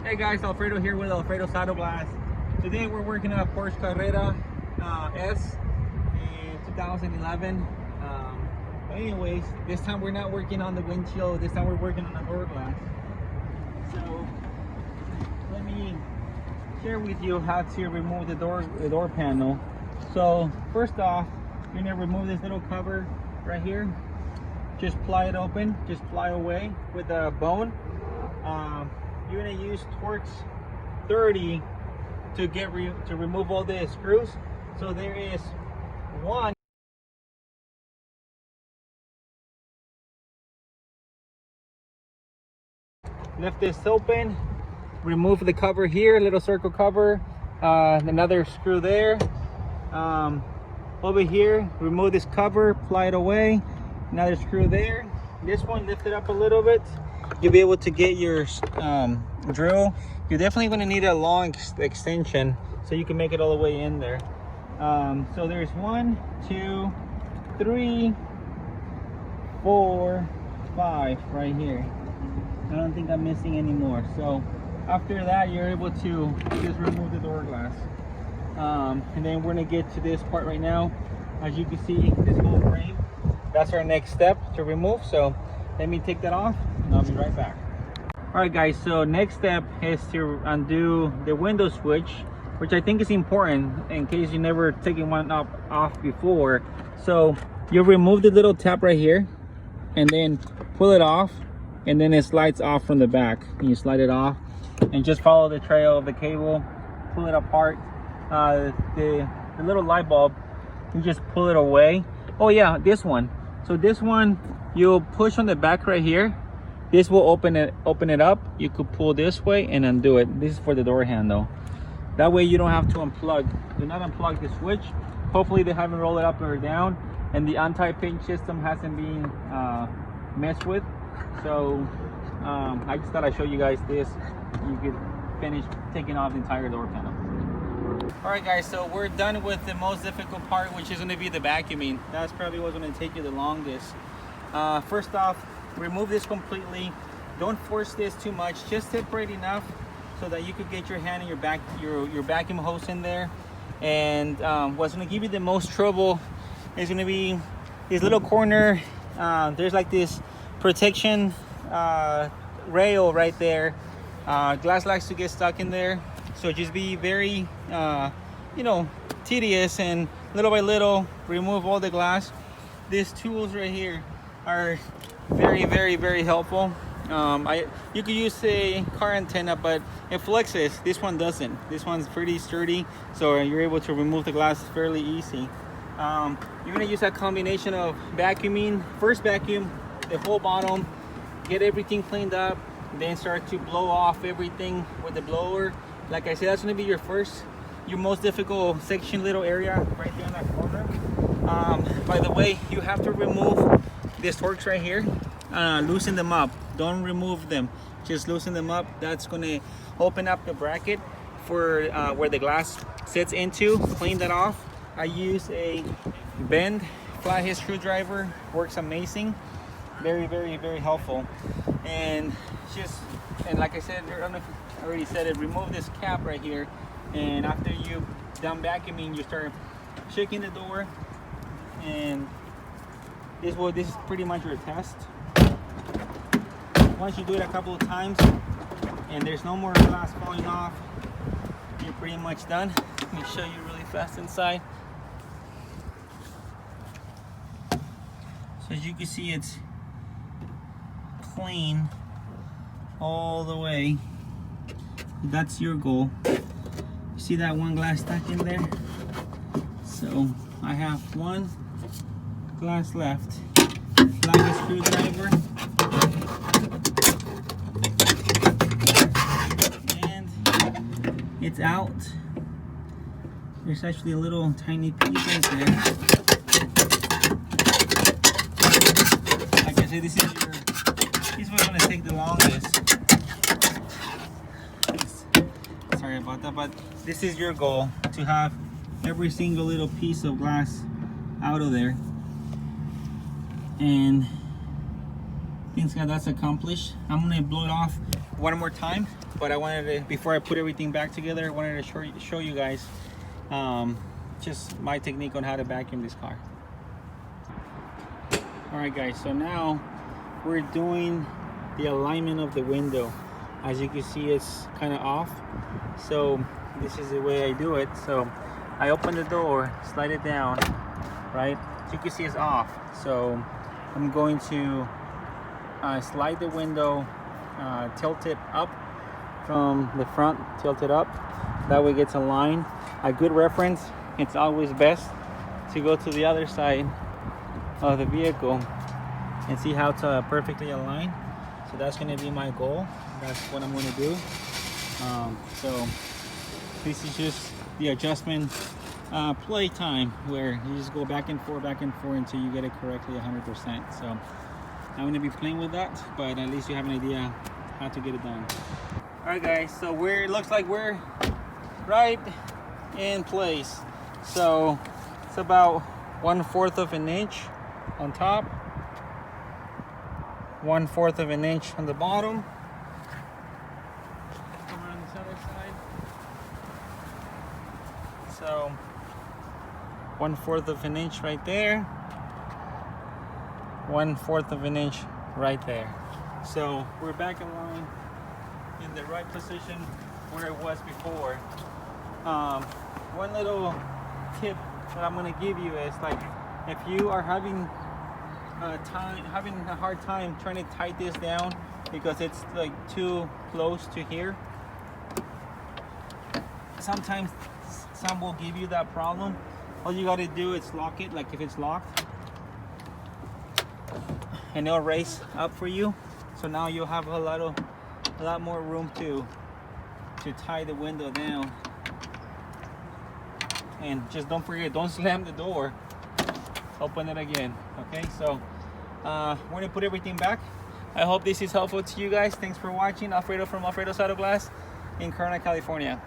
Hey guys, Alfredo here with Alfredo Saddle Blast. Today we're working on a Porsche Carrera S in 2011. But anyways, this time we're not working on the windshield. This time we're working on the door glass. So let me share with you how to remove the door panel. So first off, you're gonna remove this little cover right here. Just ply it open. Just ply away with a bone. You're gonna use Torx 30 to remove all the screws. So there is one. Lift this open. Remove the cover here, little circle cover. Another screw there. Over here, remove this cover, ply it away. Another screw there. This one, lift it up a little bit. You'll be able to get your drill. You're definitely going to need a long extension so you can make it all the way in there. So there's 1, 2, 3, 4, 5 right here. I don't think I'm missing any more. So after that, you're able to just remove the door glass. And then we're going to get to this part right now. As you can see, this whole frame, that's our next step to remove. So let me take that off and I'll be right back. All right guys, so next step is to undo the window switch, which I think is important in case you never taken one off before. So you'll remove the little tab right here and then pull it off, and then it slides off from the back. And you slide it off and just follow the trail of the cable, pull it apart. The little light bulb, you just pull it away. Oh yeah, this one. So this one, you'll push on the back right here. This will open it up. You could pull this way and undo it. This is for the door handle. That way you don't have to unplug. Do not unplug the switch. Hopefully they haven't rolled it up or down, and the anti-pinch system hasn't been messed with. So I just thought I'd show you guys this. You could finish taking off the entire door panel. All right guys, so we're done with the most difficult part, which is going to be the vacuuming. That's probably what's going to take you the longest. First off, remove this completely. Don't force this too much. Just separate enough so that you could get your hand and your vacuum hose in there. And what's going to give you the most trouble is going to be this little corner. There's like this protection rail right there. Glass likes to get stuck in there. So just be very, tedious, and little by little remove all the glass. These tools right here are very, very, very helpful. You could use a car antenna, but it flexes. This one doesn't. This one's pretty sturdy, so you're able to remove the glass fairly easy. You're gonna use that combination of vacuuming. First vacuum the whole bottom, get everything cleaned up, then start to blow off everything with the blower. Like I said, that's gonna be your most difficult section, little area right there in that corner. By the way, you have to remove these Torx right here. Loosen them up. Don't remove them. Just loosen them up. That's gonna open up the bracket for where the glass sits into. Clean that off. I use a bend flathead screwdriver. Works amazing. Very, very, very helpful. And like I said, I don't know if I already said it, remove this cap right here, and after you done vacuuming, you start shaking the door, and this is pretty much your test. Once you do it a couple of times and there's no more glass falling off, you're pretty much done. Let me show you really fast inside. So as you can see, it's clean all the way. That's your goal. You see that one glass stuck in there? So I have one glass left. Flathead screwdriver, and it's out. There's actually a little tiny piece right there. Like I said, this is what's gonna take the longest. Sorry about that, but this is your goal, to have every single little piece of glass out of there. And Thanks God, that's accomplished. I'm gonna blow it off one more time, but I wanted to, before I put everything back together, I wanted to show you guys just my technique on how to vacuum this car. All right guys, so now we're doing the alignment of the window. As you can see, it's kind of off, so this is the way I do it. So I open the door, slide it down, right? As you can see, it's off, so I'm going to slide the window, tilt it up from the front, tilt it up, that way it gets aligned. A good reference, it's always best to go to the other side of the vehicle and see how to perfectly align. So that's going to be my goal. That's what I'm going to do. So this is just the adjustment play time, where you just go back and forth until you get it correctly 100%. So I'm going to be playing with that, but at least you have an idea how to get it done. All right guys, so it looks like we're right in place. So it's about 1/4 of an inch on top, 1/4 of an inch on the bottom. Come around this other side. So 1/4 of an inch right there, 1/4 of an inch right there. So we're back in line in the right position where it was before. One little tip that I'm going to give you is, like, if you are having a hard time trying to tie this down because it's like too close to here, sometimes some will give you that problem. All you got to do is lock it, like if it's locked, and it'll raise up for you. So now you'll have a lot more room to tie the window down. And just don't forget, don't slam the door. Open it again. Okay, so we're gonna put everything back. I hope this is helpful to you guys. Thanks for watching. Alfredo from Alfredo's Auto Glass in Corona, California.